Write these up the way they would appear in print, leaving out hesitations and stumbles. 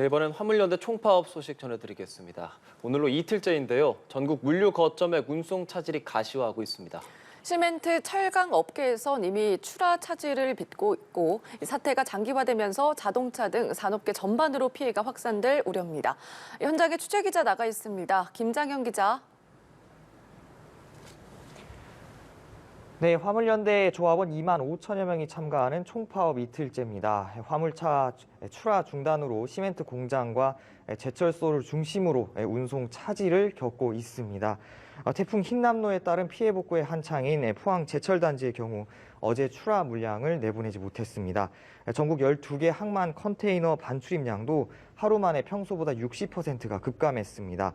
이번엔 화물연대 총파업 소식 전해드리겠습니다. 오늘로 이틀째인데요. 전국 물류 거점의 운송 차질이 가시화하고 있습니다. 시멘트, 철강 업계에선 이미 출하 차질을 빚고 있고 사태가 장기화되면서 자동차 등 산업계 전반으로 피해가 확산될 우려입니다. 현장에 취재기자 나가 있습니다. 김장현 기자. 네, 화물연대 조합원 2만 5천여 명이 참가하는 총파업 이틀째입니다. 화물차 출하 중단으로 시멘트 공장과 제철소를 중심으로 운송 차질을 겪고 있습니다. 태풍 흰남노에 따른 피해 복구에 한창인 포항 제철단지의 경우 어제 출하 물량을 내보내지 못했습니다. 전국 12개 항만 컨테이너 반출입량도 하루 만에 평소보다 60%가 급감했습니다.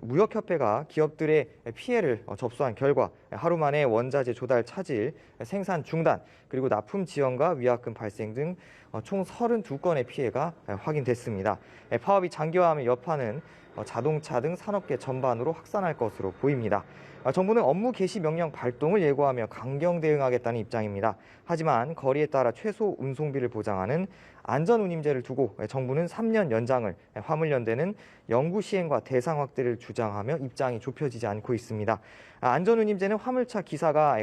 무역협회가 기업들의 피해를 접수한 결과 하루 만에 원자재 조달 차질, 생산 중단, 그리고 납품 지연과 위약금 발생 등 총 32건의 피해가 확인됐습니다. 파업이 장기화하면 여파는 자동차 등 산업계 전반으로 확산할 것으로 보입니다. 정부는 업무 개시 명령 발동을 예고하며 강경 대응하겠다는 입장입니다. 하지만 거리에 따라 최소 운송비를 보장하는 안전운임제를 두고 정부는 3년 연장을, 화물연대는 영구 시행과 대상 확대를 주장하며 입장이 좁혀지지 않고 있습니다. 안전운임제는 화물차 기사가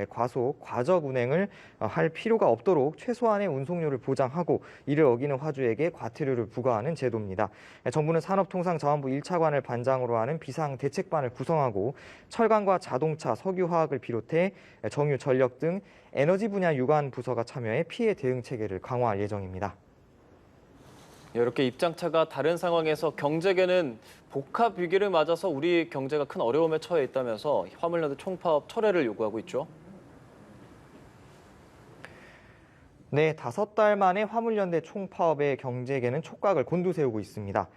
과속, 과적 운행을 할 필요가 없도록 최소한의 운송료를 보장하고 이를 어기는 화주에게 과태료를 부과하는 제도입니다. 정부는 산업통상자원부 1차관을 반장으로 하는 비상대책반을 구성하고 철강과 자동차, 석유화학을 비롯해 정유, 전력 등 에너지 분야 유관 부서가 참여해 피해 대응 체계를 강화할 예정입니다. 이렇게 입장차가 다른 상황에서 경제계는 복합 위기를 맞아서 우리 경제가 큰 어려움에 처해 있다면서 화물연대 총파업 철회를 요구하고 있죠. 네, 5달 만에 화물연대 총파업에 경제계는 촉각을 곤두세우고 있습니다.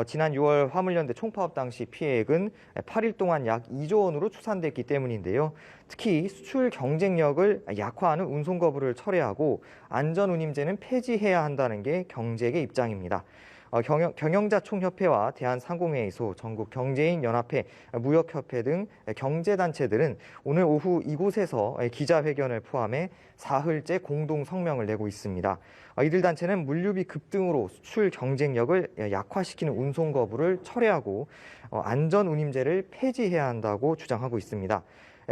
지난 6월 화물연대 총파업 당시 피해액은 8일 동안 약 2조 원으로 추산됐기 때문인데요. 특히 수출 경쟁력을 약화하는 운송 거부를 철회하고 안전운임제는 폐지해야 한다는 게 경제계 입장입니다. 경영자총협회와 대한상공회의소, 전국경제인연합회, 무역협회 등 경제단체들은 오늘 오후 이곳에서 기자회견을 포함해 사흘째 공동 성명을 내고 있습니다. 이들 단체는 물류비 급등으로 수출 경쟁력을 약화시키는 운송 거부를 철회하고 안전운임제를 폐지해야 한다고 주장하고 있습니다.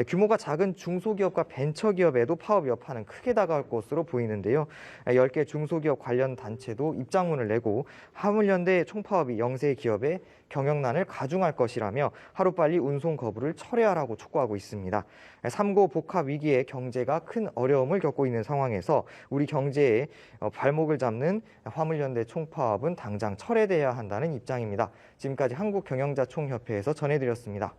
규모가 작은 중소기업과 벤처기업에도 파업 여파는 크게 다가올 것으로 보이는데요. 10개 중소기업 관련 단체도 입장문을 내고 화물연대 총파업이 영세 기업의 경영난을 가중할 것이라며 하루빨리 운송 거부를 철회하라고 촉구하고 있습니다. 3고 복합 위기에 경제가 큰 어려움을 겪고 있는 상황에서 우리 경제의 발목을 잡는 화물연대 총파업은 당장 철회돼야 한다는 입장입니다. 지금까지 한국경영자총협회에서 전해드렸습니다.